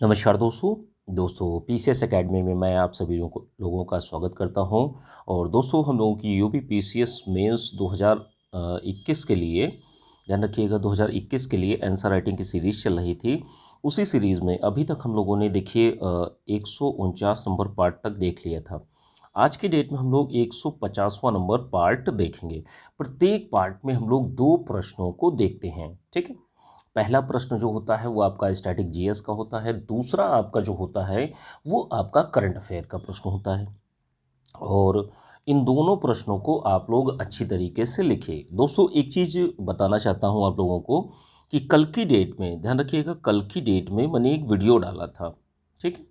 नमस्कार दोस्तों PCS academy में मैं आप सभी लोगों का स्वागत करता हूं। और दोस्तों हम लोगों की यूपी पीसीएस मेंस 2021 के लिए ध्यान रखिएगा 2021 के लिए आंसर राइटिंग की सीरीज़ चल रही थी। उसी सीरीज़ में अभी तक हम लोगों ने देखिए 149 नंबर पार्ट तक देख लिया था। आज की डेट में हम लोग 150वां नंबर पार्ट देखेंगे। प्रत्येक पार्ट में हम लोग 2 प्रश्नों को देखते हैं, ठीक है। पहला प्रश्न जो होता है वो आपका स्टैटिक जीएस का होता है, दूसरा आपका जो होता है वो आपका करंट अफेयर का प्रश्न होता है। और इन दोनों प्रश्नों को आप लोग अच्छी तरीके से लिखिए। दोस्तों एक चीज़ बताना चाहता हूँ आप लोगों को कि कल की डेट में ध्यान रखिएगा, कल की डेट में मैंने एक वीडियो डाला था, ठीक है।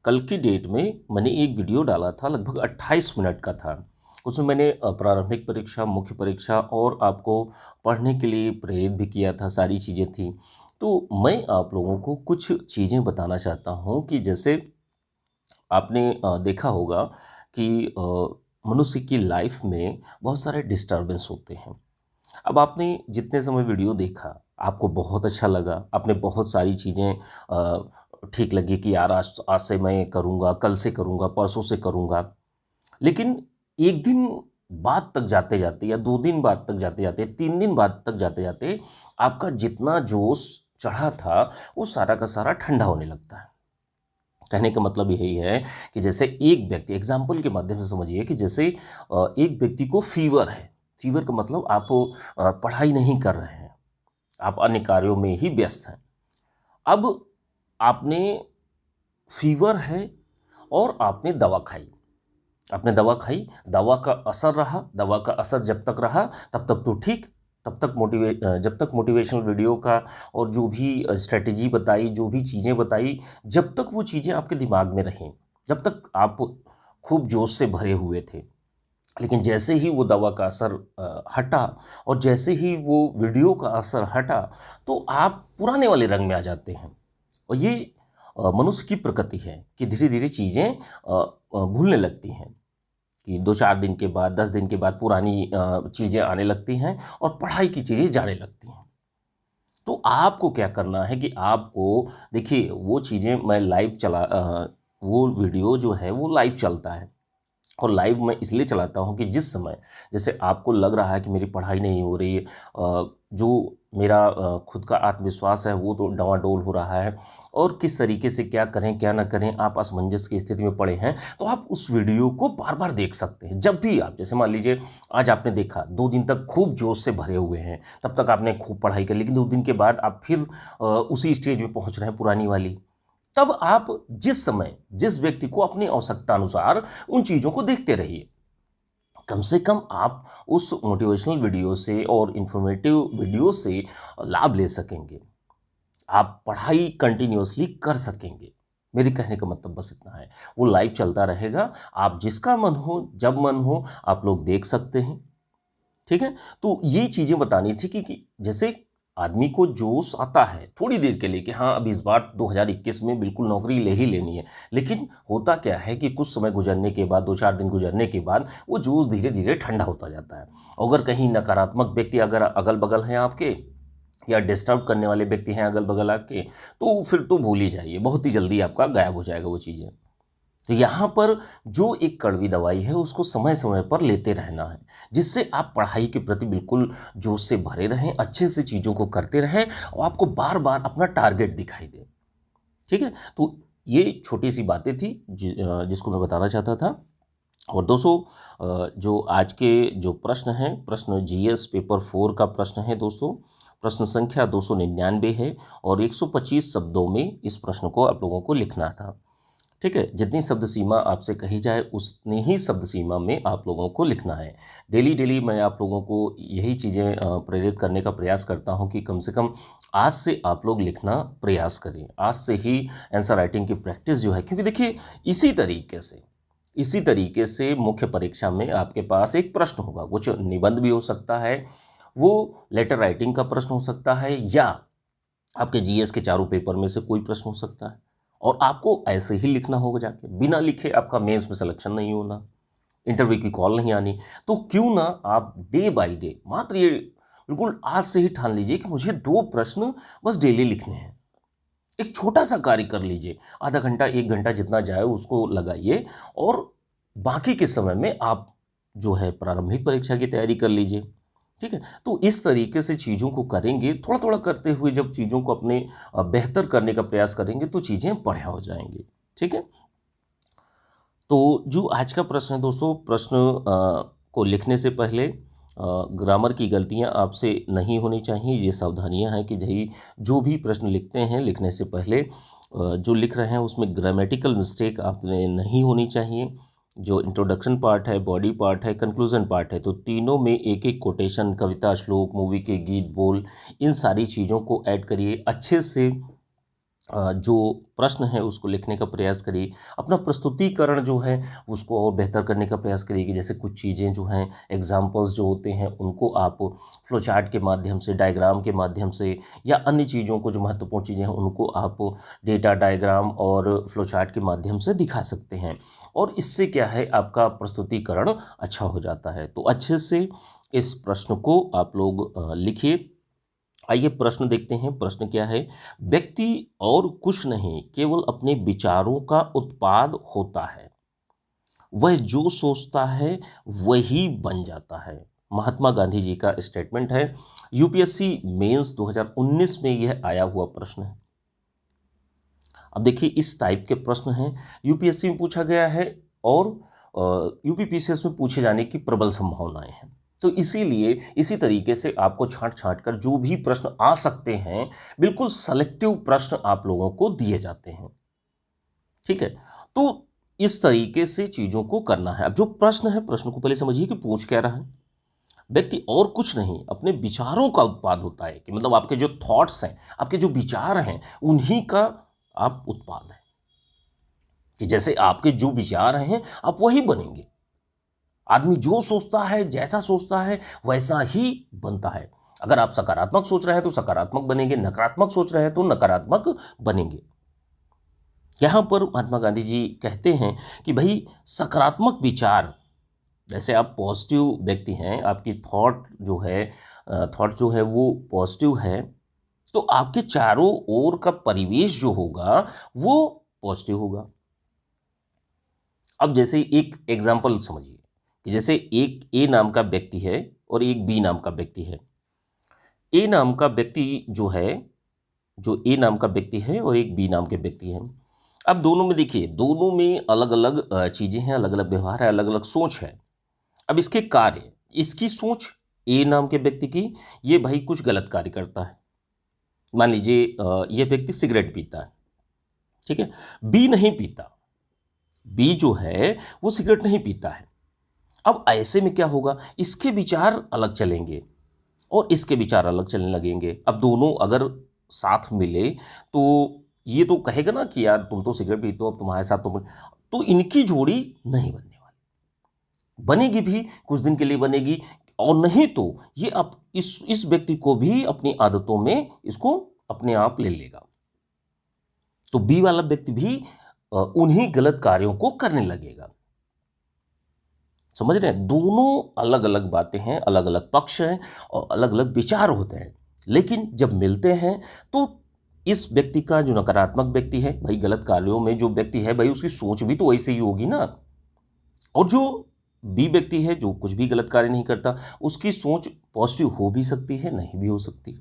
कल की डेट में मैंने एक वीडियो डाला था, लगभग 28 मिनट का था। उसमें मैंने प्रारंभिक परीक्षा, मुख्य परीक्षा और आपको पढ़ने के लिए प्रेरित भी किया था, सारी चीज़ें थी। तो मैं आप लोगों को कुछ चीज़ें बताना चाहता हूँ कि जैसे आपने देखा होगा कि मनुष्य की लाइफ में बहुत सारे डिस्टर्बेंस होते हैं। अब आपने जितने समय वीडियो देखा, आपको बहुत अच्छा लगा, आपने बहुत सारी चीज़ें ठीक लगी कि यार आज से मैं करूँगा, कल से करूँगा, परसों से करूँगा। लेकिन 1 दिन बाद तक जाते-जाते या 2 दिन बाद तक जाते-जाते, 3 दिन बाद तक जाते-जाते आपका जितना जोश चढ़ा था, वो सारा का सारा ठंडा होने लगता है। कहने का मतलब यही है कि जैसे एक व्यक्ति, एग्ज़ाम्पल के माध्यम से समझिए कि जैसे एक व्यक्ति को फ़ीवर है। फ़ीवर का मतलब आप पढ़ाई नहीं कर रहे हैं, आप अन्य कार्यों में ही व्यस्त हैं। अब आपने फ़ीवर है और आपने दवा खाई। आपने दवा खाई, दवा का असर रहा, दवा का असर जब तक रहा तब तक तो ठीक, जब तक मोटिवेशनल वीडियो का और जो भी स्ट्रैटेजी बताई, जो भी चीज़ें बताई, जब तक वो चीज़ें आपके दिमाग में रहें, जब तक आप खूब जोश से भरे हुए थे। लेकिन जैसे ही वो दवा का असर हटा और जैसे ही वो वीडियो का असर हटा, तो आप पुराने वाले रंग में आ जाते हैं। और ये मनुष्य की प्रकृति है कि धीरे-धीरे चीज़ें भूलने लगती हैं। कि 2-4 दिन के बाद, 10 दिन के बाद पुरानी चीज़ें आने लगती हैं और पढ़ाई की चीज़ें जाने लगती हैं। तो आपको क्या करना है कि आपको देखिए वो चीज़ें मैं वो वीडियो जो है वो लाइव चलता है। और लाइव मैं इसलिए चलाता हूँ कि जिस समय जैसे आपको लग रहा है कि मेरी पढ़ाई नहीं हो रही है, जो मेरा खुद का आत्मविश्वास है वो तो डवाडोल हो रहा है और किस तरीके से क्या करें क्या ना करें, आप असमंजस की स्थिति में पड़े हैं, तो आप उस वीडियो को बार बार देख सकते हैं। जब भी आप जैसे मान लीजिए आज आपने देखा, 2 दिन तक खूब जोश से भरे हुए हैं, तब तक आपने खूब पढ़ाई कर, लेकिन 2 दिन के बाद आप फिर उसी स्टेज में पहुंच रहे हैं पुरानी वाली। तब आप जिस समय जिस व्यक्ति को अपनी आवश्यकता अनुसार उन चीज़ों को देखते रहिए। कम से कम आप उस मोटिवेशनल वीडियो से और इन्फॉर्मेटिव वीडियो से लाभ ले सकेंगे। आप पढ़ाई कंटिन्यूअसली कर सकेंगे। मेरे कहने का मतलब बस इतना है। वो लाइव चलता रहेगा, आप जिसका मन हो, जब मन हो, आप लोग देख सकते हैं। ठीक है? तो ये चीज़ें बतानी थी कि जैसे आदमी को जोश आता है थोड़ी देर के लिए कि हाँ, अब इस बार 2021 में बिल्कुल नौकरी ले ही लेनी है। लेकिन होता क्या है कि कुछ समय गुज़रने के बाद, 2-4 दिन गुज़रने के बाद वो जोश धीरे-धीरे ठंडा होता जाता है। अगर कहीं नकारात्मक व्यक्ति अगर अगल-बगल हैं आपके या डिस्टर्ब करने वाले व्यक्ति हैं अगल-बगल आपके, तो फिर तो भूल ही जाइए, बहुत ही जल्दी आपका गायब हो जाएगा वो चीज़ें। तो यहाँ पर जो एक कड़वी दवाई है उसको समय-समय पर लेते रहना है, जिससे आप पढ़ाई के प्रति बिल्कुल जोश से भरे रहें, अच्छे से चीज़ों को करते रहें और आपको बार-बार अपना टारगेट दिखाई दे। ठीक है? तो ये छोटी-सी बातें थी जिसको मैं बताना चाहता था। और दोस्तों जो आज के जो प्रश्न हैं, प्रश्न जीएस पेपर 4 का प्रश्न है दोस्तों। प्रश्न संख्या 299 है और 125 शब्दों में इस प्रश्न को आप लोगों को लिखना था। ठीक है, जितनी शब्द सीमा आपसे कही जाए उतनी ही शब्द सीमा में आप लोगों को लिखना है। डेली डेली मैं आप लोगों को यही चीज़ें प्रेरित करने का प्रयास करता हूं कि कम से कम आज से आप लोग लिखना प्रयास करें। आज से ही आंसर राइटिंग की प्रैक्टिस जो है, क्योंकि देखिए इसी तरीके से मुख्य परीक्षा में आपके पास एक प्रश्न होगा, कुछ निबंध भी हो सकता है, वो लेटर राइटिंग का प्रश्न हो सकता है या आपके जीएस के चारों पेपर में से कोई प्रश्न हो सकता है और आपको ऐसे ही लिखना होगा जाके, बिना लिखे आपका मेंस में सिलेक्शन नहीं होना, इंटरव्यू की कॉल नहीं आनी। तो क्यों ना आप डे बाय डे, मात्र ये बिल्कुल आज से ही ठान लीजिए कि मुझे 2 प्रश्न बस डेली लिखने हैं। एक छोटा सा कार्य कर लीजिए, आधा घंटा 1 घंटा जितना जाए उसको लगाइए, और बाकी के समय में आप जो है प्रारंभिक परीक्षा की तैयारी कर लीजिए। ठीक है, तो इस तरीके से चीज़ों को करेंगे, थोड़ा थोड़ा करते हुए जब चीज़ों को अपने बेहतर करने का प्रयास करेंगे तो चीज़ें बढ़िया हो जाएंगी। ठीक है, तो जो आज का प्रश्न है दोस्तों, प्रश्न को लिखने से पहले ग्रामर की गलतियां आपसे नहीं होनी चाहिए। ये सावधानियां हैं कि भाई जो भी प्रश्न लिखते हैं, लिखने से पहले जो लिख रहे हैं उसमें ग्रामेटिकल मिस्टेक आपने नहीं होनी चाहिए। जो इंट्रोडक्शन पार्ट है, बॉडी पार्ट है, कंक्लूजन पार्ट है, तो तीनों में एक एक कोटेशन, कविता, श्लोक, मूवी के गीत, बोल, इन सारी चीज़ों को ऐड करिए। अच्छे से जो प्रश्न है उसको लिखने का प्रयास करिए। अपना प्रस्तुतिकरण जो है उसको और बेहतर करने का प्रयास करिए कि जैसे कुछ चीज़ें जो हैं, एग्जाम्पल्स जो होते हैं उनको आप फ्लो चार्ट के माध्यम से, डायग्राम के माध्यम से, या अन्य चीज़ों को जो महत्वपूर्ण चीज़ें हैं उनको आप डेटा, डायग्राम और फ्लो चार्ट के माध्यम से दिखा सकते हैं, और इससे क्या है आपका प्रस्तुतिकरण अच्छा हो जाता है। तो अच्छे से इस प्रश्न को आप लोग लिखिए। आइए प्रश्न देखते हैं। प्रश्न क्या है? व्यक्ति और कुछ नहीं, केवल अपने विचारों का उत्पाद होता है। वह जो सोचता है वही बन जाता है। महात्मा गांधी जी का स्टेटमेंट है। यूपीएससी मेंस 2019 में यह आया हुआ प्रश्न है। अब देखिए इस टाइप के प्रश्न हैं, यूपीएससी में पूछा गया है और यूपीपीसीएस में पूछे जाने की प्रबल संभावनाएं हैं। तो इसीलिए इसी तरीके से आपको छांट छांट कर जो भी प्रश्न आ सकते हैं, बिल्कुल सेलेक्टिव प्रश्न आप लोगों को दिए जाते हैं। ठीक है, तो इस तरीके से चीजों को करना है। अब जो प्रश्न है, प्रश्न को पहले समझिए कि पूछ क्या रहा है। व्यक्ति और कुछ नहीं, अपने विचारों का उत्पाद होता है, कि मतलब आपके जो थॉट्स हैं, आपके जो विचार हैं, उन्हीं का आप उत्पाद हैं। कि जैसे आपके जो विचार हैं आप वही बनेंगे। आदमी जो सोचता है, जैसा सोचता है वैसा ही बनता है। अगर आप सकारात्मक सोच रहे हैं तो सकारात्मक बनेंगे, नकारात्मक सोच रहे हैं तो नकारात्मक बनेंगे। यहां पर महात्मा गांधी जी कहते हैं कि भाई सकारात्मक विचार, जैसे आप पॉजिटिव व्यक्ति हैं, आपकी थॉट जो है वो पॉजिटिव है, तो आपके चारों ओर का परिवेश जो होगा वो पॉजिटिव होगा। अब जैसे एक एग्जाम्पल समझिए कि जैसे एक ए नाम का व्यक्ति है और एक बी नाम का व्यक्ति है। ए नाम का व्यक्ति जो है, जो ए नाम का व्यक्ति है और एक बी नाम के व्यक्ति है। अब दोनों में देखिए, दोनों में अलग अलग चीज़ें हैं, अलग अलग व्यवहार है, अलग अलग सोच है। अब इसके कार्य, इसकी सोच ए नाम के व्यक्ति की, ये भाई कुछ गलत कार्य करता है। मान लीजिए ये व्यक्ति सिगरेट पीता है। ठीक है, बी नहीं पीता, बी जो है वो सिगरेट नहीं पीता है। अब ऐसे में क्या होगा, इसके विचार अलग चलेंगे और इसके विचार अलग चलने लगेंगे। अब दोनों अगर साथ मिले तो ये तो कहेगा ना कि यार तुम तो सिगरेट पीते हो, अब तुम्हारे साथ तो इनकी जोड़ी नहीं बनने वाली। बनेगी भी कुछ दिन के लिए बनेगी, और नहीं तो ये अब इस व्यक्ति को भी अपनी आदतों में इसको अपने आप ले लेगा। तो बी वाला व्यक्ति भी उन्हीं गलत कार्यों को करने लगेगा। समझ रहे हैं? दोनों अलग अलग बातें हैं, अलग अलग पक्ष हैं और अलग अलग विचार होते हैं, लेकिन जब मिलते हैं तो इस व्यक्ति का, जो नकारात्मक व्यक्ति है भाई, गलत कार्यों में जो व्यक्ति है भाई, उसकी सोच भी तो वैसे ही होगी ना। और जो बी व्यक्ति है, जो कुछ भी गलत कार्य नहीं करता, उसकी सोच पॉजिटिव हो भी सकती है, नहीं भी हो सकती,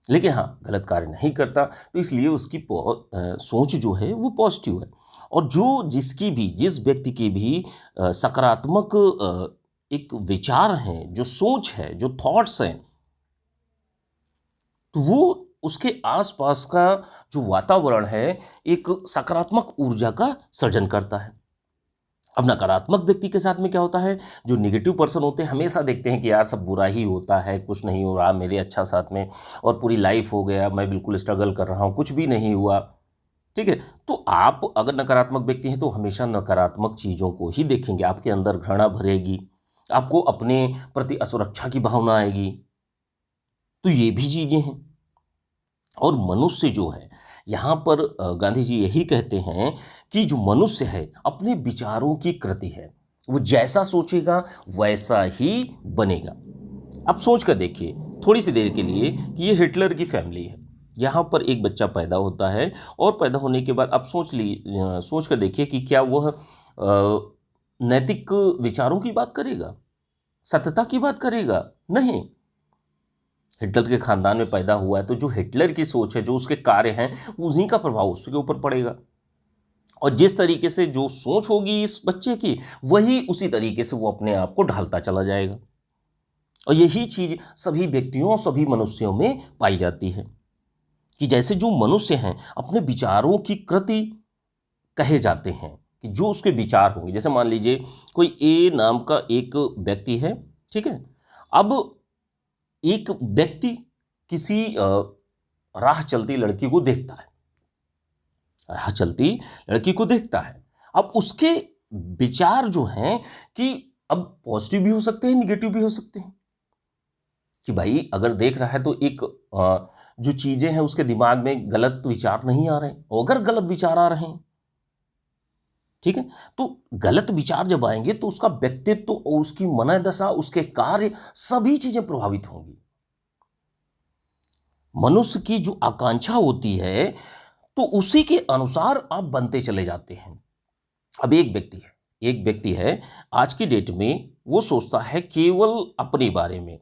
लेकिन हाँ गलत कार्य नहीं करता, तो इसलिए उसकी सोच जो है वो पॉजिटिव है। और जिस व्यक्ति के भी सकारात्मक एक विचार हैं, जो सोच है, जो थॉट्स हैं, तो वो उसके आसपास का जो वातावरण है एक सकारात्मक ऊर्जा का सृजन करता है। अब नकारात्मक व्यक्ति के साथ में क्या होता है, जो नेगेटिव पर्सन होते हैं, हमेशा देखते हैं कि यार सब बुरा ही होता है, कुछ नहीं हो रहा मेरे अच्छा साथ में, और पूरी लाइफ हो गया, मैं बिल्कुल स्ट्रगल कर रहा हूँ, कुछ भी नहीं हुआ। ठीक है, तो आप अगर नकारात्मक व्यक्ति हैं तो हमेशा नकारात्मक चीज़ों को ही देखेंगे, आपके अंदर घृणा भरेगी, आपको अपने प्रति असुरक्षा की भावना आएगी। तो ये भी चीज़ें हैं। और मनुष्य जो है, यहाँ पर गांधी जी यही कहते हैं कि जो मनुष्य है अपने विचारों की कृति है, वो जैसा सोचेगा वैसा ही बनेगा। अब सोच कर देखिए थोड़ी सी देर के लिए कि ये हिटलर की फैमिली है। यहाँ पर एक बच्चा पैदा होता है और पैदा होने के बाद आप सोच कर देखिए कि क्या वह नैतिक विचारों की बात करेगा, सत्यता की बात करेगा? नहीं। हिटलर के खानदान में पैदा हुआ है तो जो हिटलर की सोच है, जो उसके कार्य हैं, उन्हीं का प्रभाव उसके ऊपर पड़ेगा। और जिस तरीके से जो सोच होगी इस बच्चे की, वही उसी तरीके से वो अपने आप को ढालता चला जाएगा। और यही चीज़ सभी व्यक्तियों, सभी मनुष्यों में पाई जाती है कि जैसे जो मनुष्य हैं अपने विचारों की कृति कहे जाते हैं, कि जो उसके विचार होंगे। जैसे मान लीजिए कोई ए नाम का एक व्यक्ति है, ठीक है। अब एक व्यक्ति किसी राह चलती लड़की को देखता है, राह चलती लड़की को देखता है। अब उसके विचार जो हैं कि अब पॉजिटिव भी हो सकते हैं, निगेटिव भी हो सकते हैं। कि भाई अगर देख रहा है तो एक जो चीज़ें हैं उसके दिमाग में गलत विचार नहीं आ रहे हैं, और अगर गलत विचार आ रहे हैं, ठीक है, तो गलत विचार जब आएंगे तो उसका व्यक्तित्व और उसकी मनोदशा, उसके कार्य, सभी चीजें प्रभावित होंगी। मनुष्य की जो आकांक्षा होती है तो उसी के अनुसार आप बनते चले जाते हैं। अब एक व्यक्ति है आज की डेट में, वो सोचता है केवल अपने बारे में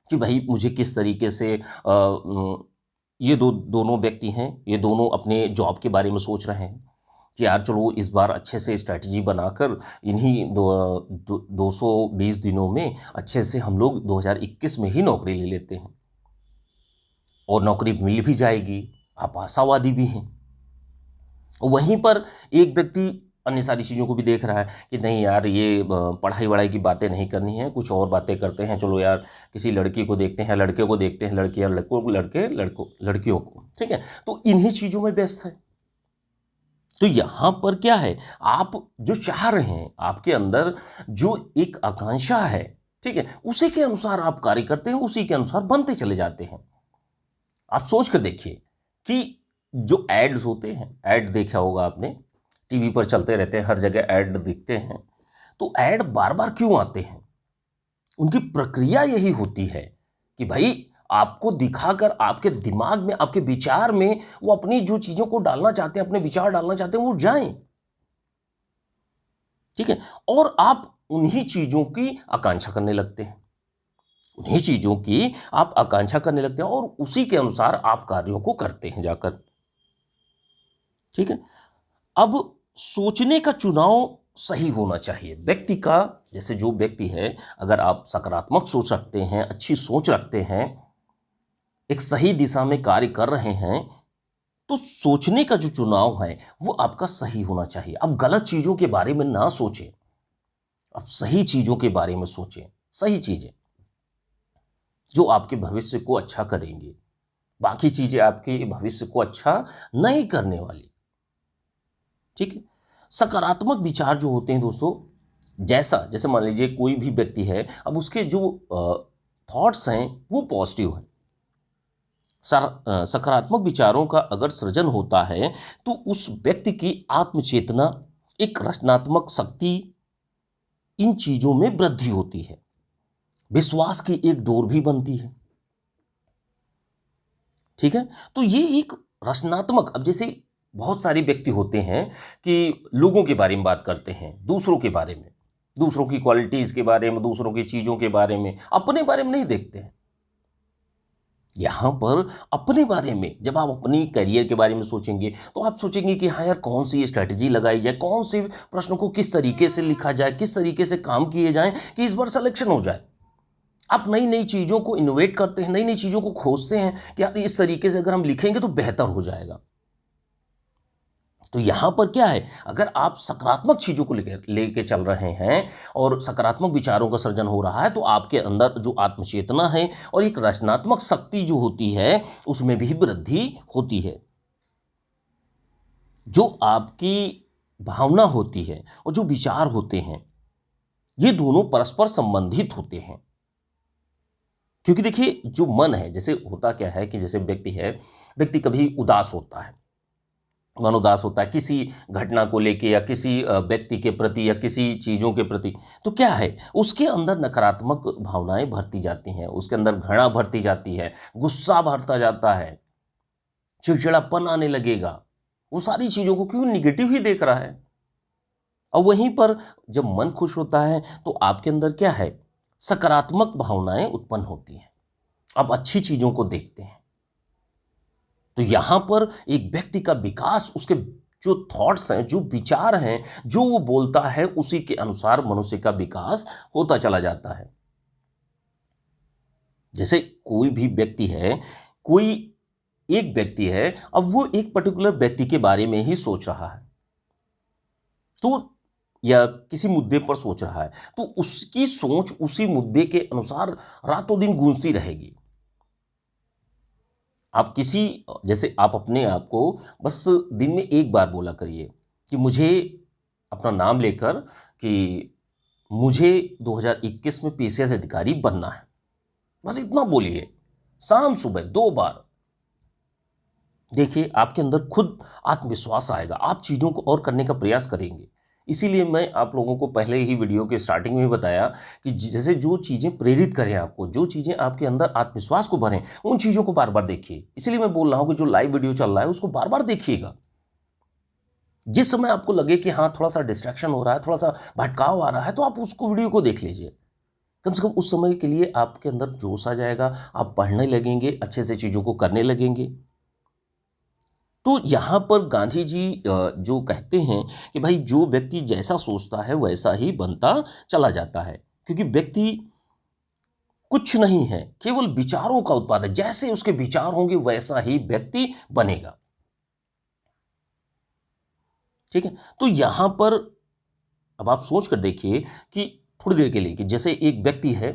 कि भाई मुझे किस तरीके से ये दोनों व्यक्ति हैं, ये दोनों अपने जॉब के बारे में सोच रहे हैं कि यार चलो इस बार अच्छे से स्ट्रैटेजी बनाकर इन्हीं 220 दिनों में अच्छे से हम लोग 2021 में ही नौकरी ले लेते हैं, और नौकरी मिल भी जाएगी। आप आशावादी भी हैं। वहीं पर एक व्यक्ति अन्य सारी चीज़ों को भी देख रहा है कि नहीं यार, ये पढ़ाई वढ़ाई की बातें नहीं करनी है, कुछ और बातें करते हैं। चलो यार किसी लड़की को देखते हैं, लड़के को देखते हैं, लड़कियां लड़कियों को, ठीक है। तो इन्हीं चीज़ों में व्यस्त है। तो यहाँ पर क्या है, आप जो चाह रहे हैं, आपके अंदर जो एक आकांक्षा है, ठीक है, उसी के अनुसार आप कार्य करते हैं, उसी के अनुसार बनते चले जाते हैं। आप सोच कर देखिए कि जो एड्स होते हैं, ऐड देखा होगा आपने, टीवी पर चलते रहते हैं, हर जगह ऐड दिखते हैं। तो ऐड बार बार क्यों आते हैं? उनकी प्रक्रिया यही होती है कि भाई आपको दिखाकर आपके दिमाग में, आपके विचार में वो अपनी जो चीजों को डालना चाहते हैं, अपने विचार डालना चाहते हैं, वो जाएं, ठीक है। और आप उन्हीं चीजों की आकांक्षा करने लगते हैं, उन्हीं चीजों की आप आकांक्षा करने लगते हैं, और उसी के अनुसार आप कार्यों को करते हैं जाकर, ठीक है। अब सोचने का चुनाव सही होना चाहिए व्यक्ति का। जैसे जो व्यक्ति है, अगर आप सकारात्मक सोच रखते हैं, अच्छी सोच रखते हैं, एक सही दिशा में कार्य कर रहे हैं, तो सोचने का जो चुनाव है वो आपका सही होना चाहिए। अब गलत चीजों के बारे में ना सोचें, अब सही चीजों के बारे में सोचें, सही चीजें जो आपके भविष्य को अच्छा करेंगे। बाकी चीजें आपके भविष्य को अच्छा नहीं करने वाली, ठीक है। सकारात्मक विचार जो होते हैं दोस्तों, जैसे मान लीजिए कोई भी व्यक्ति है, अब उसके जो थॉट्स हैं वो पॉजिटिव हैं। सकारात्मक विचारों का अगर सृजन होता है तो उस व्यक्ति की आत्मचेतना, एक रचनात्मक शक्ति, इन चीजों में वृद्धि होती है। विश्वास की एक डोर भी बनती है, ठीक है। तो ये एक रचनात्मक, अब जैसे बहुत सारे व्यक्ति होते हैं कि लोगों के बारे में बात करते हैं, दूसरों के बारे में, दूसरों की क्वालिटीज़ के बारे में, दूसरों की चीज़ों के बारे में, अपने बारे में नहीं देखते हैं। यहाँ पर अपने बारे में जब आप अपनी करियर के बारे में सोचेंगे तो आप सोचेंगे कि हाँ यार, कौन सी स्ट्रैटेजी लगाई जाए, कौन से प्रश्नों को किस तरीके से लिखा जाए, किस तरीके से काम किए जाएं कि इस बार सिलेक्शन हो जाए। आप नई नई चीज़ों को इनोवेट करते हैं, नई नई चीज़ों को खोजते हैं कि यार इस तरीके से अगर हम लिखेंगे तो बेहतर हो जाएगा। तो यहाँ पर क्या है, अगर आप सकारात्मक चीज़ों को लेके चल रहे हैं और सकारात्मक विचारों का सृजन हो रहा है, तो आपके अंदर जो आत्मचेतना है और एक रचनात्मक शक्ति जो होती है उसमें भी वृद्धि होती है। जो आपकी भावना होती है और जो विचार होते हैं, ये दोनों परस्पर संबंधित होते हैं। क्योंकि देखिए जो मन है, जैसे होता क्या है कि जैसे व्यक्ति कभी उदास होता है, मनोदास होता है किसी घटना को लेके या किसी व्यक्ति के प्रति या किसी चीज़ों के प्रति, तो क्या है उसके अंदर नकारात्मक भावनाएं भरती जाती हैं, उसके अंदर घृणा भरती जाती है, गुस्सा भरता जाता है, चिड़चिड़ापन आने लगेगा। वो सारी चीज़ों को क्यों निगेटिव ही देख रहा है। और वहीं पर जब मन खुश होता है तो आपके अंदर क्या है, सकारात्मक भावनाएं उत्पन्न होती हैं, आप अच्छी चीज़ों को देखते हैं। तो यहां पर एक व्यक्ति का विकास, उसके जो थॉट्स हैं, जो विचार हैं, जो वो बोलता है, उसी के अनुसार मनुष्य का विकास होता चला जाता है। जैसे कोई भी व्यक्ति है, कोई एक व्यक्ति है, अब वो एक पर्टिकुलर व्यक्ति के बारे में ही सोच रहा है, तो या किसी मुद्दे पर सोच रहा है, तो उसकी सोच उसी मुद्दे के अनुसार रातों दिन गूंजती रहेगी। आप किसी, जैसे आप अपने आप को बस दिन में एक बार बोला करिए कि मुझे, अपना नाम लेकर, कि मुझे 2021 में पीसीएस अधिकारी बनना है, बस इतना बोलिए, शाम सुबह 2 बार। देखिए आपके अंदर खुद आत्मविश्वास आएगा, आप चीज़ों को और करने का प्रयास करेंगे। इसीलिए मैं आप लोगों को पहले ही वीडियो के स्टार्टिंग में बताया कि जैसे जो चीज़ें प्रेरित करें आपको, जो चीज़ें आपके अंदर आत्मविश्वास को भरें, उन चीज़ों को बार बार देखिए। इसीलिए मैं बोल रहा हूँ कि जो लाइव वीडियो चल रहा है उसको बार बार देखिएगा। जिस समय आपको लगे कि हाँ थोड़ा सा डिस्ट्रैक्शन हो रहा है, थोड़ा सा भटकाव आ रहा है, तो आप उसको वीडियो को देख लीजिए। कम से कम उस समय के लिए आपके अंदर जोश आ जाएगा, आप पढ़ने लगेंगे, अच्छे से चीज़ों को करने लगेंगे। तो यहाँ पर गांधी जी जो कहते हैं कि भाई जो व्यक्ति जैसा सोचता है वैसा ही बनता चला जाता है, क्योंकि व्यक्ति कुछ नहीं है, केवल विचारों का उत्पाद है। जैसे उसके विचार होंगे वैसा ही व्यक्ति बनेगा। ठीक है, तो यहाँ पर अब आप सोच कर देखिए कि थोड़ी देर के लिए, कि जैसे एक व्यक्ति है,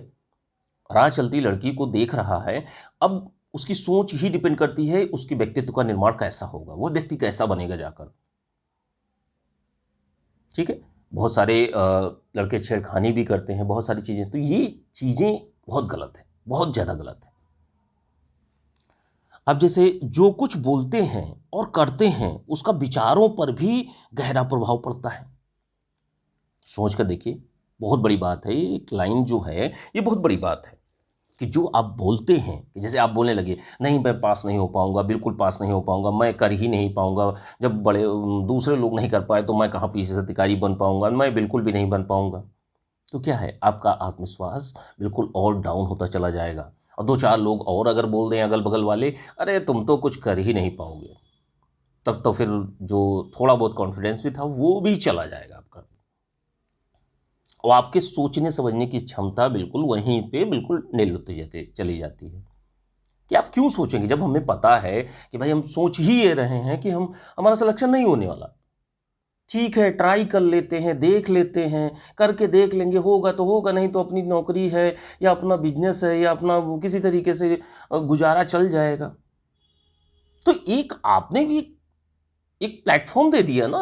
राह चलती लड़की को देख रहा है, अब उसकी सोच ही डिपेंड करती है उसके व्यक्तित्व का निर्माण कैसा होगा, वो व्यक्ति कैसा बनेगा जाकर। ठीक है, बहुत सारे लड़के छेड़खानी भी करते हैं, बहुत सारी चीज़ें, तो ये चीज़ें बहुत गलत है, बहुत ज़्यादा गलत है। अब जैसे जो कुछ बोलते हैं और करते हैं उसका विचारों पर भी गहरा प्रभाव पड़ता है। सोच कर देखिए, बहुत बड़ी बात है, एक लाइन जो है ये बहुत बड़ी बात है कि जो आप बोलते हैं, कि जैसे आप बोलने लगे, नहीं मैं पास नहीं हो पाऊंगा, बिल्कुल पास नहीं हो पाऊंगा, मैं कर ही नहीं पाऊंगा, जब बड़े दूसरे लोग नहीं कर पाए तो मैं कहाँ पीसीएस अधिकारी बन पाऊंगा, मैं बिल्कुल भी नहीं बन पाऊंगा। तो क्या है, आपका आत्मविश्वास बिल्कुल और डाउन होता चला जाएगा। और 2-4 लोग और अगर बोल दें अगल बगल वाले, अरे तुम तो कुछ कर ही नहीं पाओगे, तब तो फिर जो थोड़ा बहुत कॉन्फिडेंस भी था वो भी चला जाएगा आपका, और आपके सोचने समझने की क्षमता बिल्कुल वहीं पे बिल्कुल नील होती जाती चली जाती है। कि आप क्यों सोचेंगे जब हमें पता है कि भाई हम सोच ही ये रहे हैं कि हम, हमारा सिलेक्शन नहीं होने वाला। ठीक है, ट्राई कर लेते हैं, देख लेते हैं, करके देख लेंगे, होगा तो होगा, नहीं तो अपनी नौकरी है या अपना बिजनेस है या अपना किसी तरीके से गुजारा चल जाएगा। तो एक आपने भी एक प्लेटफॉर्म दे दिया ना,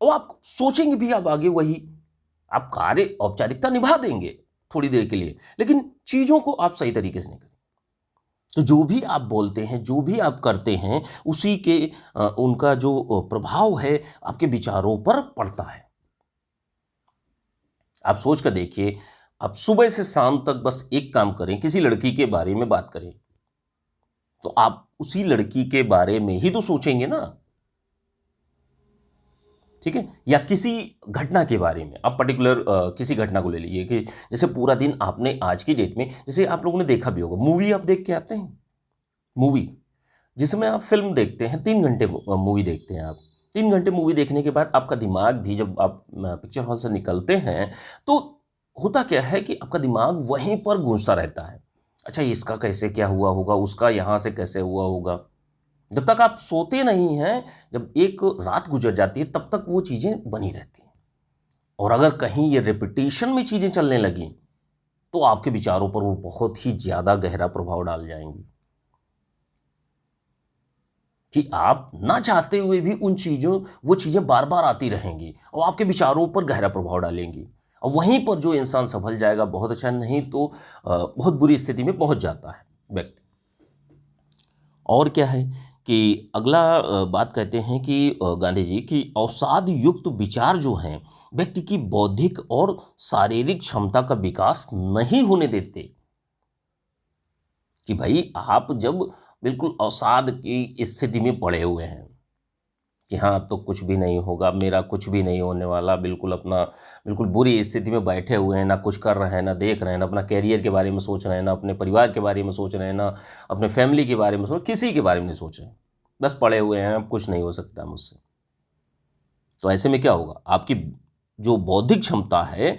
और आप सोचेंगे भी, आप आगे वही आप कार्य औपचारिकता निभा देंगे थोड़ी देर के लिए, लेकिन चीज़ों को आप सही तरीके से नहीं करें। तो जो भी आप बोलते हैं, जो भी आप करते हैं, उसी के उनका जो प्रभाव है आपके विचारों पर पड़ता है। आप सोच कर देखिए, आप सुबह से शाम तक बस एक काम करें, किसी लड़की के बारे में बात करें, तो आप उसी लड़की के बारे में ही तो सोचेंगे ना। ठीक है, या किसी घटना के बारे में, आप पर्टिकुलर किसी घटना को ले लीजिए कि जैसे पूरा दिन आपने आज की डेट में, जैसे आप लोगों ने देखा भी होगा, मूवी आप देख के आते हैं, मूवी जिसमें आप फिल्म देखते हैं, 3 घंटे मूवी देखते हैं आप, 3 घंटे मूवी देखने के बाद आपका दिमाग भी, जब आप पिक्चर हॉल से निकलते हैं, तो होता क्या है कि आपका दिमाग वहीं पर गूंजता रहता है। अच्छा इसका कैसे क्या हुआ होगा, उसका यहाँ से कैसे हुआ होगा। जब तक आप सोते नहीं हैं, जब एक रात गुजर जाती है, तब तक वो चीज़ें बनी रहती हैं। और अगर कहीं ये रिपीटेशन में चीज़ें चलने लगी, तो आपके विचारों पर वो बहुत ही ज़्यादा गहरा प्रभाव डाल जाएंगी, कि आप ना चाहते हुए भी वो चीज़ें बार बार आती रहेंगी और आपके विचारों पर गहरा प्रभाव डालेंगी। और वहीं पर जो इंसान सफल जाएगा बहुत अच्छा, नहीं तो बहुत बुरी स्थिति में पहुंच जाता है व्यक्ति। और क्या है कि अगला बात कहते हैं कि गांधी जी कि अवसाद युक्त विचार जो हैं व्यक्ति की बौद्धिक और शारीरिक क्षमता का विकास नहीं होने देते। कि भाई आप जब बिल्कुल अवसाद की स्थिति में पड़े हुए हैं कि हाँ अब तो कुछ भी नहीं होगा, मेरा कुछ भी नहीं होने वाला, बिल्कुल अपना बिल्कुल बुरी स्थिति में बैठे हुए हैं, ना कुछ कर रहे हैं, ना देख रहे हैं, ना अपना कैरियर के बारे में सोच रहे हैं, ना अपने परिवार के बारे में सोच रहे हैं, ना अपने फैमिली के बारे में सोच, किसी के बारे में नहीं सोच रहे हैं, बस पड़े हुए हैं, अब कुछ नहीं हो सकता मुझसे। तो ऐसे में क्या होगा, आपकी जो बौद्धिक क्षमता है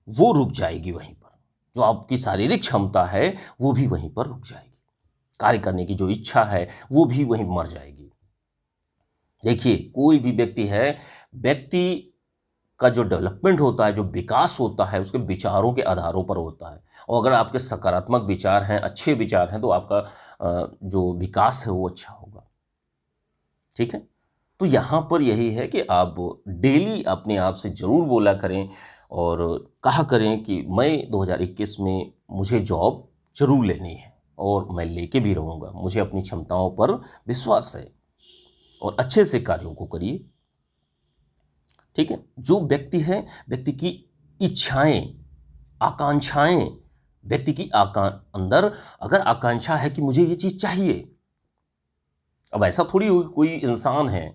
वो रुक जाएगी वहीं पर, जो आपकी शारीरिक क्षमता है वो भी वहीं पर रुक जाएगी, कार्य करने की जो इच्छा है वो भी वहीं मर जाएगी। देखिए कोई भी व्यक्ति है, व्यक्ति का जो डेवलपमेंट होता है, जो विकास होता है, उसके विचारों के आधारों पर होता है। और अगर आपके सकारात्मक विचार हैं, अच्छे विचार हैं, तो आपका जो विकास है वो अच्छा होगा। ठीक है, तो यहाँ पर यही है कि आप डेली अपने आप से ज़रूर बोला करें और कहा करें कि मैं 2021 में मुझे जॉब जरूर लेनी है और मैं लेके भी रहूँगा, मुझे अपनी क्षमताओं पर विश्वास है, और अच्छे से कार्यों को करिए। ठीक है, जो व्यक्ति है, व्यक्ति की इच्छाएं, आकांक्षाएं, व्यक्ति की अंदर अगर आकांक्षा है कि मुझे ये चीज़ चाहिए, अब ऐसा थोड़ी कोई इंसान है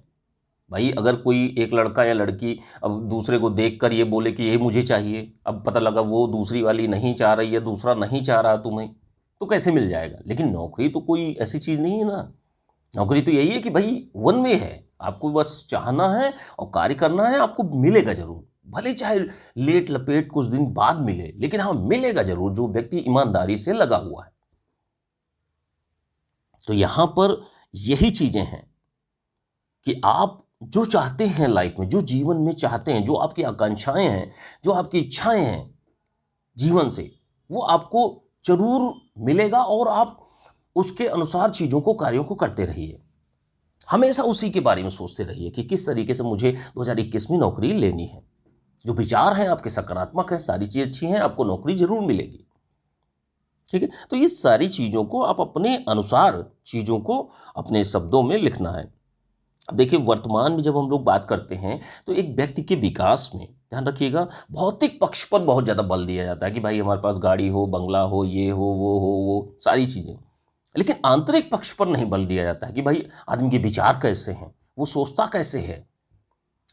भाई, अगर कोई एक लड़का या लड़की अब दूसरे को देखकर ये बोले कि ये मुझे चाहिए, अब पता लगा वो दूसरी वाली नहीं चाह रही है, दूसरा नहीं चाह रहा तुम्हें, तो कैसे मिल जाएगा। लेकिन नौकरी तो कोई ऐसी चीज़ नहीं है ना, नौकरी तो यही है कि भाई वन वे है, आपको बस चाहना है और कार्य करना है, आपको मिलेगा जरूर, भले चाहे लेट लपेट कुछ दिन बाद मिले, लेकिन हाँ मिलेगा जरूर, जो व्यक्ति ईमानदारी से लगा हुआ है। तो यहां पर यही चीजें हैं कि आप जो चाहते हैं लाइफ में, जो जीवन में चाहते हैं, जो आपकी आकांक्षाएं हैं, जो आपकी इच्छाएं हैं जीवन से, वो आपको जरूर मिलेगा, और आप उसके अनुसार चीज़ों को, कार्यों को करते रहिए। हमेशा उसी के बारे में सोचते रहिए कि किस तरीके से मुझे 2021 में नौकरी लेनी है। जो विचार हैं आपके सकारात्मक हैं, सारी चीज़ अच्छी हैं, आपको नौकरी जरूर मिलेगी। ठीक है, तो ये सारी चीज़ों को आप अपने अनुसार चीज़ों को अपने शब्दों में लिखना है। अब देखिए वर्तमान में जब हम लोग बात करते हैं तो एक व्यक्ति के विकास में ध्यान रखिएगा, भौतिक पक्ष पर बहुत ज़्यादा बल दिया जाता है कि भाई हमारे पास गाड़ी हो, बंगला हो, ये हो वो सारी चीज़ें, लेकिन आंतरिक पक्ष पर नहीं बल दिया जाता है कि भाई आदमी के विचार कैसे हैं, वो सोचता कैसे है।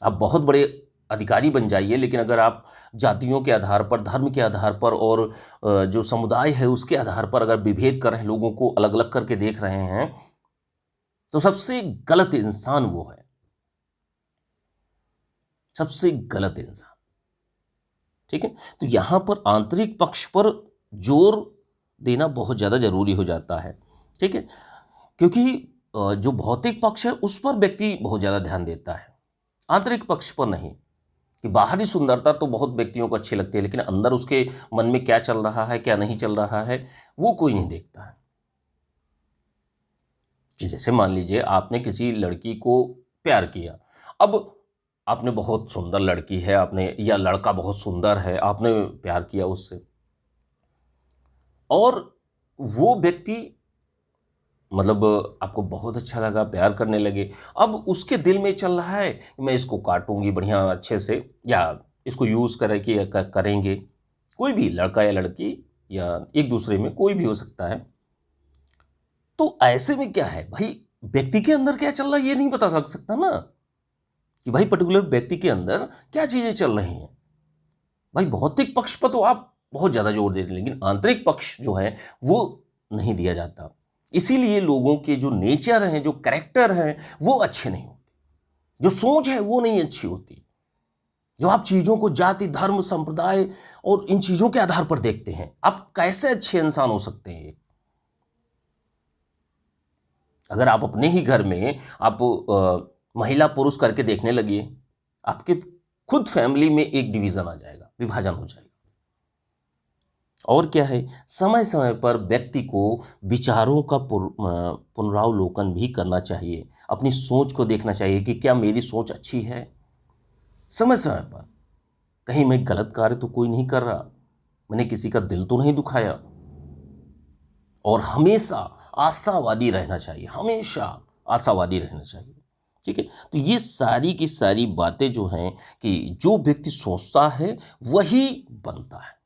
आप बहुत बड़े अधिकारी बन जाइए, लेकिन अगर आप जातियों के आधार पर, धर्म के आधार पर और जो समुदाय है उसके आधार पर अगर विभेद कर रहे हैं, लोगों को अलग अलग करके देख रहे हैं, तो सबसे गलत इंसान वो है, सबसे गलत इंसान। ठीक है, तो यहां पर आंतरिक पक्ष पर जोर देना बहुत ज़्यादा जरूरी हो जाता है। ठीक है, क्योंकि जो भौतिक पक्ष है उस पर व्यक्ति बहुत ज़्यादा ध्यान देता है, आंतरिक पक्ष पर नहीं। कि बाहरी सुंदरता तो बहुत व्यक्तियों को अच्छी लगती है, लेकिन अंदर उसके मन में क्या चल रहा है, क्या नहीं चल रहा है, वो कोई नहीं देखता है। कि जैसे मान लीजिए आपने किसी लड़की को प्यार किया, अब आपने, बहुत सुंदर लड़की है आपने, या लड़का बहुत सुंदर है, आपने प्यार किया उससे, और वो व्यक्ति मतलब आपको बहुत अच्छा लगा, प्यार करने लगे। अब उसके दिल में चल रहा है कि मैं इसको काटूंगी बढ़िया अच्छे से, या इसको यूज़ करेंगे, कोई भी लड़का या लड़की या एक दूसरे में कोई भी हो सकता है। तो ऐसे में क्या है भाई, व्यक्ति के अंदर क्या चल रहा है ये नहीं बता सकता ना, कि भाई पर्टिकुलर व्यक्ति के अंदर क्या चीज़ें चल रही हैं। भाई भौतिक पक्ष पर तो आप बहुत ज़्यादा जोर देते हैं, लेकिन आंतरिक पक्ष जो है वो नहीं दिया जाता। इसीलिए लोगों के जो नेचर हैं, जो कैरेक्टर हैं, वो अच्छे नहीं होते, जो सोच है वो नहीं अच्छी होती। जो आप चीज़ों को जाति, धर्म, संप्रदाय और इन चीज़ों के आधार पर देखते हैं, आप कैसे अच्छे इंसान हो सकते हैं। अगर आप अपने ही घर में आप महिला पुरुष करके देखने लगे, आपके खुद फैमिली में एक डिवीज़न आ जाएगा, विभाजन हो जाएगा। और क्या है, समय समय पर व्यक्ति को विचारों का पुनरावलोकन भी करना चाहिए, अपनी सोच को देखना चाहिए कि क्या मेरी सोच अच्छी है। समय समय पर कहीं मैं गलत कार्य तो कोई नहीं कर रहा, मैंने किसी का दिल तो नहीं दुखाया। और हमेशा आशावादी रहना चाहिए, हमेशा आशावादी रहना चाहिए। ठीक है, तो ये सारी की सारी बातें जो हैं कि जो व्यक्ति सोचता है वही बनता है।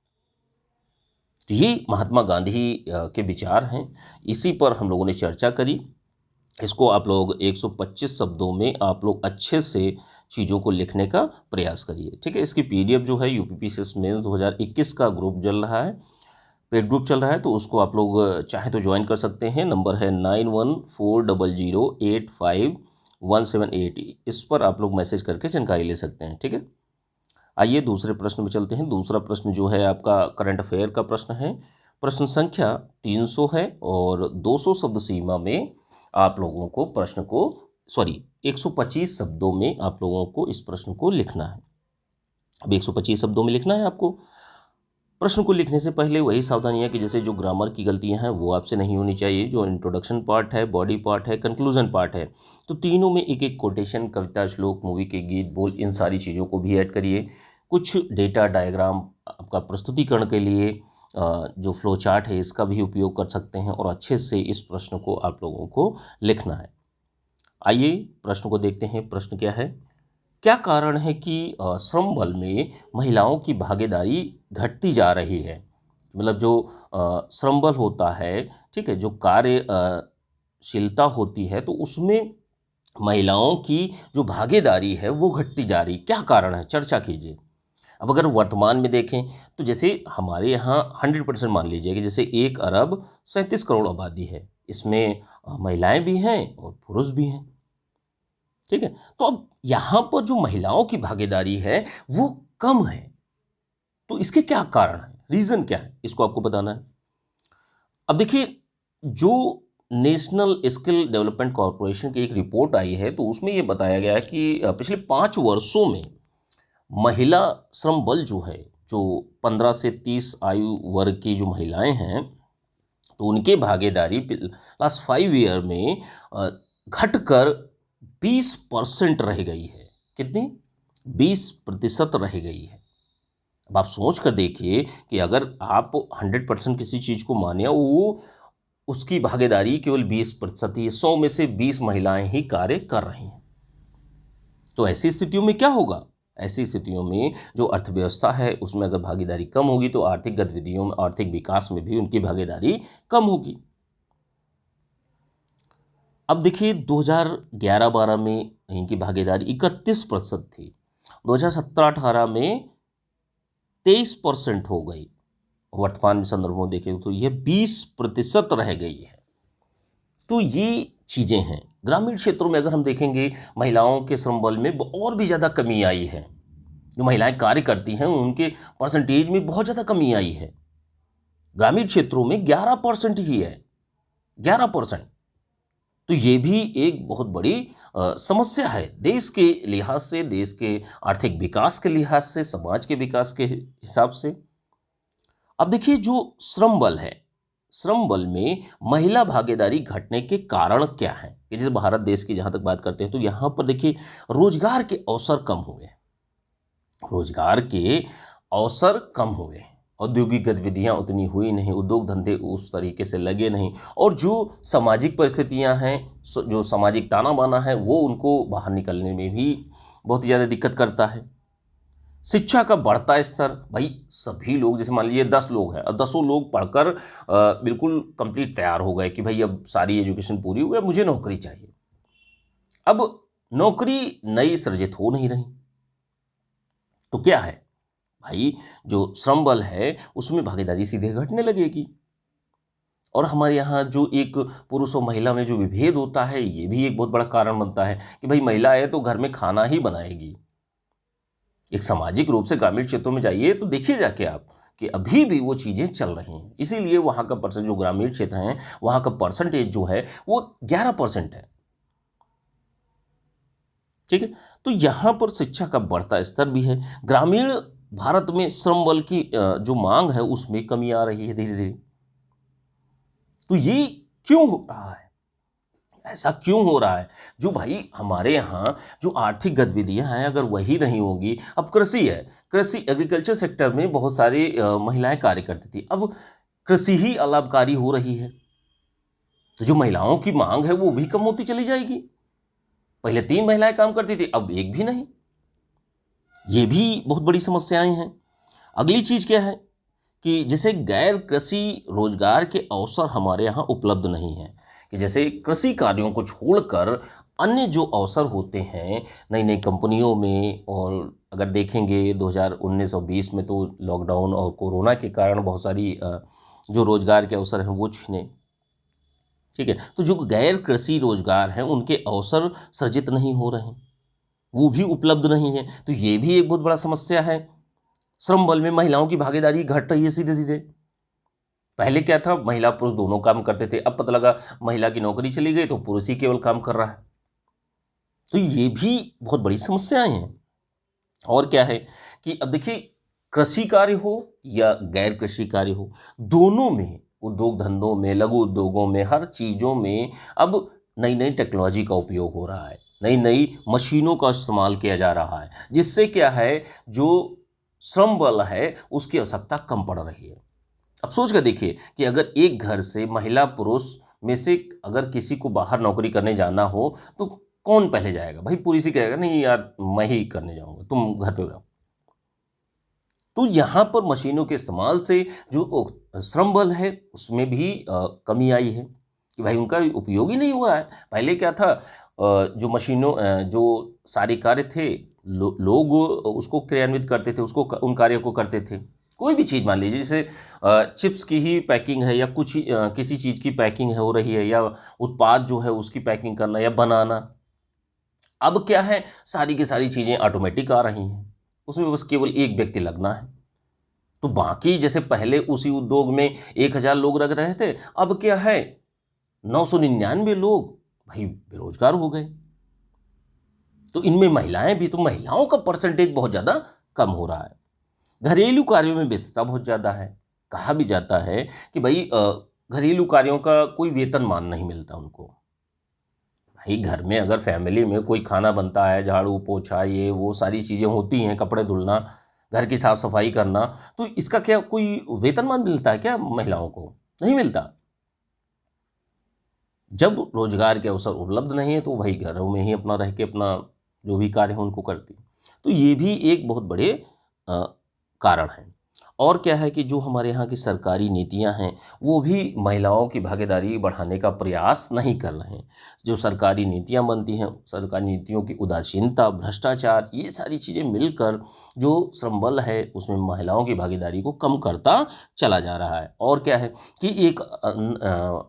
तो ये महात्मा गांधी के विचार हैं, इसी पर हम लोगों ने चर्चा करी। इसको आप लोग 125 शब्दों में आप लोग अच्छे से चीज़ों को लिखने का प्रयास करिए। ठीक है, इसकी पीडीएफ जो है यूपीपीसीएस मेंस 2021 का ग्रुप चल रहा है, पेड ग्रुप चल रहा है, तो उसको आप लोग चाहे तो ज्वाइन कर सकते हैं। नंबर है 9140085178। इस पर आप लोग मैसेज करके जानकारी ले सकते हैं। ठीक है, आइए दूसरे प्रश्न में चलते हैं। दूसरा प्रश्न जो है आपका करंट अफेयर का प्रश्न है। प्रश्न संख्या 300 है और 200 शब्द सीमा में आप लोगों को 125 शब्दों में आप लोगों को इस प्रश्न को लिखना है। अब 125 शब्दों में लिखना है आपको। प्रश्न को लिखने से पहले वही सावधानियां कि जैसे जो ग्रामर की गलतियां हैं वो आपसे नहीं होनी चाहिए। जो इंट्रोडक्शन पार्ट है, बॉडी पार्ट है, कंक्लूजन पार्ट है, तो तीनों में एक एक कोटेशन, कविता, श्लोक, मूवी के गीत, बोल, इन सारी चीज़ों को भी ऐड करिए। कुछ डेटा डायग्राम आपका प्रस्तुतिकरण के लिए जो फ्लो चार्ट है इसका भी उपयोग कर सकते हैं और अच्छे से इस प्रश्न को आप लोगों को लिखना है। आइए प्रश्न को देखते हैं। प्रश्न क्या है? क्या कारण है कि श्रम बल में महिलाओं की भागीदारी घटती जा रही है? मतलब जो श्रम बल होता है, ठीक है, जो कार्यशीलता होती है, तो उसमें महिलाओं की जो भागीदारी है वो घटती जा रही, क्या कारण है? चर्चा कीजिए। अब अगर वर्तमान में देखें तो जैसे हमारे यहाँ 100% मान लीजिए कि जैसे 1 अरब 37 करोड़ आबादी है, इसमें महिलाएं भी हैं और पुरुष भी हैं। ठीक है, तो अब यहाँ पर जो महिलाओं की भागीदारी है वो कम है, तो इसके क्या कारण है, रीजन क्या है, इसको आपको बताना है। अब देखिए, जो नेशनल स्किल डेवलपमेंट कॉरपोरेशन की एक रिपोर्ट आई है तो उसमें ये बताया गया है कि पिछले 5 वर्षों में महिला श्रम बल जो है, जो 15 से 30 आयु वर्ग की जो महिलाएं हैं, तो उनकी भागीदारी लास्ट 5 ईयर में घटकर 20% रह गई है। कितनी? 20% रह गई है। अब आप सोच कर देखिए कि अगर आप 100% किसी चीज़ को माने, वो उसकी भागीदारी केवल 20% ही, 100 में से 20 महिलाएं ही कार्य कर रही हैं। तो ऐसी स्थितियों में क्या होगा? ऐसी स्थितियों में जो अर्थव्यवस्था है उसमें अगर भागीदारी कम होगी तो आर्थिक गतिविधियों में, आर्थिक विकास में भी उनकी भागीदारी कम होगी। अब देखिए, 2011-12 में इनकी भागीदारी 31% थी, 2017-18 में 23% हो गई, वर्तमान संदर्भ में देखें तो यह 20% रह गई है। तो ये चीज़ें हैं। ग्रामीण क्षेत्रों में अगर हम देखेंगे महिलाओं के श्रम बल में और भी ज़्यादा कमी आई है। जो महिलाएं कार्य करती हैं उनके परसेंटेज में बहुत ज़्यादा कमी आई है। ग्रामीण क्षेत्रों में 11% ही है, 11%। तो ये भी एक बहुत बड़ी समस्या है देश के लिहाज से, देश के आर्थिक विकास के लिहाज से, समाज के विकास के हिसाब से। अब देखिए, जो श्रम बल है, श्रम बल में महिला भागीदारी घटने के कारण क्या है? कि जैसे भारत देश की जहाँ तक बात करते हैं तो यहाँ पर देखिए रोजगार के अवसर कम हुए, रोजगार के अवसर कम हुए, औद्योगिक गतिविधियाँ उतनी हुई नहीं, उद्योग धंधे उस तरीके से लगे नहीं, और जो सामाजिक परिस्थितियाँ हैं, जो सामाजिक ताना बाना है, वो उनको बाहर निकलने में भी बहुत ज़्यादा दिक्कत करता है। शिक्षा का बढ़ता स्तर, भाई सभी लोग, जैसे मान लीजिए 10 लोग हैं और 10 लोग पढ़कर बिल्कुल कंप्लीट तैयार हो गए कि भाई अब सारी एजुकेशन पूरी हुई, मुझे नौकरी चाहिए। अब नौकरी नई सृजित हो नहीं रही, तो क्या है भाई, जो श्रम बल है उसमें भागीदारी सीधे घटने लगेगी। और हमारे यहाँ जो एक पुरुष और महिला में जो विभेद होता है, ये भी एक बहुत बड़ा कारण बनता है कि भाई महिला है तो घर में खाना ही बनाएगी। एक सामाजिक रूप से ग्रामीण क्षेत्रों में जाइए तो देखिए जाके आप कि अभी भी वो चीज़ें चल रही हैं। इसीलिए वहाँ का परसेंट, जो ग्रामीण क्षेत्र हैं वहाँ का परसेंटेज जो है वो 11% है। ठीक है, तो यहाँ पर शिक्षा का बढ़ता स्तर भी है। ग्रामीण भारत में श्रम बल की जो मांग है उसमें कमी आ रही है धीरे धीरे। तो ये क्यों हो रहा है? ऐसा क्यों हो रहा है? जो भाई हमारे यहाँ जो आर्थिक गतिविधियां हैं अगर वही नहीं होगी, अब कृषि है, कृषि एग्रीकल्चर सेक्टर में बहुत सारी महिलाएं कार्य करती थी, अब कृषि ही अलाभकारी हो रही है। तो जो महिलाओं की मांग है वो भी कम होती चली जाएगी। पहले 3 महिलाएं काम करती थी, अब एक भी नहीं। ये भी बहुत बड़ी समस्याएं हैं। अगली चीज क्या है कि जैसे गैर कृषि रोजगार के अवसर हमारे यहाँ उपलब्ध नहीं हैं, कि जैसे कृषि कार्यों को छोड़कर अन्य जो अवसर होते हैं नई नई कंपनियों में, और अगर देखेंगे 2019 और 20 में तो लॉकडाउन और कोरोना के कारण बहुत सारी जो रोजगार के अवसर हैं वो छिने। ठीक है, तो जो गैर कृषि रोजगार हैं उनके अवसर सृजित नहीं हो रहे हैं, वो भी उपलब्ध नहीं है। तो ये भी एक बहुत बड़ा समस्या है। श्रम बल में महिलाओं की भागीदारी घट रही है सीधे सीधे। पहले क्या था, महिला पुरुष दोनों काम करते थे, अब पता लगा महिला की नौकरी चली गई तो पुरुष ही केवल काम कर रहा है। तो ये भी बहुत बड़ी समस्याएं हैं। और क्या है कि अब देखिए, कृषि कार्य हो या गैर कृषि कार्य हो, दोनों में, उद्योग धंधों में, लघु उद्योगों में, हर चीज़ों में अब नई नई टेक्नोलॉजी का उपयोग हो रहा है, नई नई मशीनों का इस्तेमाल किया जा रहा है, जिससे क्या है, जो श्रम बल है उसकी आवश्यकता कम पड़ रही है। अब सोच कर देखिए कि अगर एक घर से महिला पुरुष में से अगर किसी को बाहर नौकरी करने जाना हो तो कौन पहले जाएगा? भाई पुरुष ही कहेगा नहीं यार मैं ही करने जाऊंगा, तुम घर पे रहो। तो यहाँ पर मशीनों के इस्तेमाल से जो श्रम बल है उसमें भी कमी आई है, कि भाई उनका उपयोग ही नहीं हो रहा है। पहले क्या था, जो मशीनों जो सारे कार्य थे लोग उसको क्रियान्वित करते थे, उसको उन कार्यों को करते थे। कोई भी चीज़ मान लीजिए, जैसे चिप्स की ही पैकिंग है या कुछ किसी चीज़ की पैकिंग है हो रही है, या उत्पाद जो है उसकी पैकिंग करना या बनाना। अब क्या है, सारी की सारी चीज़ें ऑटोमेटिक आ रही हैं, उसमें बस केवल एक व्यक्ति लगना है। तो बाकी जैसे पहले उसी उद्योग में 1000 लोग लग रहे थे, अब क्या है 999 लोग भाई बेरोजगार हो गए। तो इनमें महिलाएं भी, तो महिलाओं का परसेंटेज बहुत ज़्यादा कम हो रहा है। घरेलू कार्यों में व्यस्तता बहुत ज़्यादा है। कहा भी जाता है कि भाई घरेलू कार्यों का कोई वेतनमान नहीं मिलता उनको। भाई घर में अगर फैमिली में कोई खाना बनता है, झाड़ू पोछा ये वो सारी चीज़ें होती हैं, कपड़े धुलना, घर की साफ सफाई करना, तो इसका क्या कोई वेतनमान मिलता है क्या महिलाओं को? नहीं मिलता। जब रोजगार के अवसर उपलब्ध नहीं है तो भाई घरों में ही अपना रह के अपना जो भी कार्य है उनको करती। तो ये भी एक बहुत बड़े अ, कारण हैं। और क्या है कि जो हमारे यहाँ की सरकारी नीतियाँ हैं वो भी महिलाओं की भागीदारी बढ़ाने का प्रयास नहीं कर रहे हैं। जो सरकारी नीतियाँ बनती हैं, सरकारी नीतियों की उदासीनता, भ्रष्टाचार, ये सारी चीज़ें मिलकर जो श्रम बल है उसमें महिलाओं की भागीदारी को कम करता चला जा रहा है। और क्या है कि एक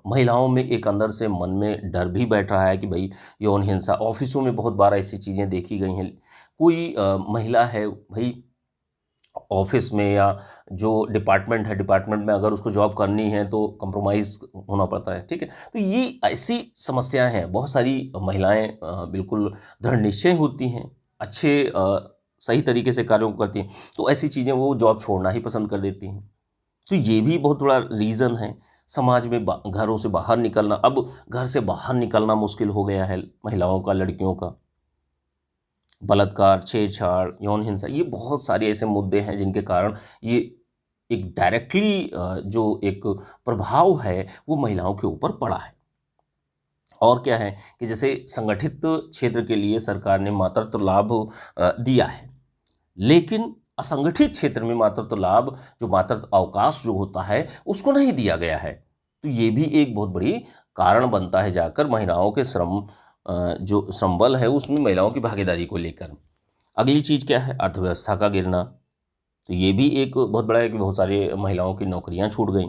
महिलाओं में एक अंदर से मन में डर भी बैठ रहा है कि भाई यौन हिंसा, ऑफिसों में बहुत बार ऐसी चीज़ें देखी गई हैं। कोई महिला है भाई ऑफिस में या जो डिपार्टमेंट है, डिपार्टमेंट में अगर उसको जॉब करनी है तो कंप्रोमाइज़ होना पड़ता है। ठीक है, तो ये ऐसी समस्याएं हैं। बहुत सारी महिलाएं बिल्कुल दृढ़ निश्चय होती हैं, अच्छे सही तरीके से कार्यों को करती हैं, तो ऐसी चीज़ें वो जॉब छोड़ना ही पसंद कर देती हैं। तो ये भी बहुत बड़ा रीज़न है। समाज में घरों से बाहर निकलना, अब घर से बाहर निकलना मुश्किल हो गया है महिलाओं का, लड़कियों का। बलात्कार, छेड़छाड़, यौन हिंसा, ये बहुत सारे ऐसे मुद्दे हैं जिनके कारण ये एक डायरेक्टली जो एक प्रभाव है वो महिलाओं के ऊपर पड़ा है। और क्या है कि जैसे संगठित क्षेत्र के लिए सरकार ने मातृत्व लाभ दिया है, लेकिन असंगठित क्षेत्र में मातृत्व लाभ, जो मातृत्व अवकाश जो होता है उसको नहीं दिया गया है। तो ये भी एक बहुत बड़ी कारण बनता है जाकर महिलाओं के जो श्रम बल है उसमें महिलाओं की भागीदारी को लेकर। अगली चीज़ क्या है, अर्थव्यवस्था का गिरना। तो ये भी एक बहुत बड़ा है कि बहुत सारे महिलाओं की नौकरियां छूट गई,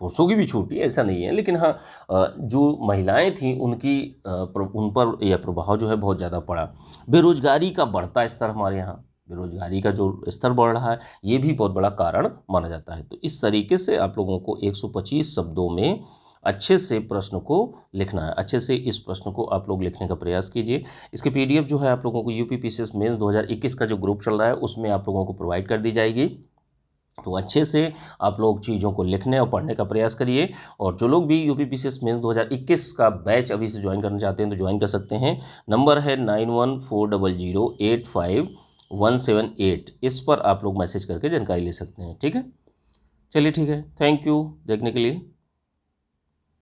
पुरुषों की भी छूटी, ऐसा नहीं है, लेकिन हाँ जो महिलाएं थीं उनकी उन पर यह प्रभाव जो है बहुत ज़्यादा पड़ा। बेरोजगारी का बढ़ता स्तर, हमारे यहाँ बेरोजगारी का जो स्तर बढ़ रहा है ये भी बहुत बड़ा कारण माना जाता है। तो इस तरीके से आप लोगों को 125 शब्दों में अच्छे से प्रश्न को लिखना है। अच्छे से इस प्रश्न को आप लोग लिखने का प्रयास कीजिए। इसके पीडीएफ जो है आप लोगों को यूपी पीसीएस मेंस 2021 का जो ग्रुप चल रहा है उसमें आप लोगों को प्रोवाइड कर दी जाएगी। तो अच्छे से आप लोग चीज़ों को लिखने और पढ़ने का प्रयास करिए। और जो लोग भी यूपी पीसीएस मेंस 2021 का बैच अभी से ज्वाइन करना चाहते हैं तो ज्वाइन कर सकते हैं। नंबर है 9140085178। इस पर आप लोग मैसेज करके जानकारी ले सकते हैं। ठीक है, चलिए ठीक है, थैंक यू देखने के लिए।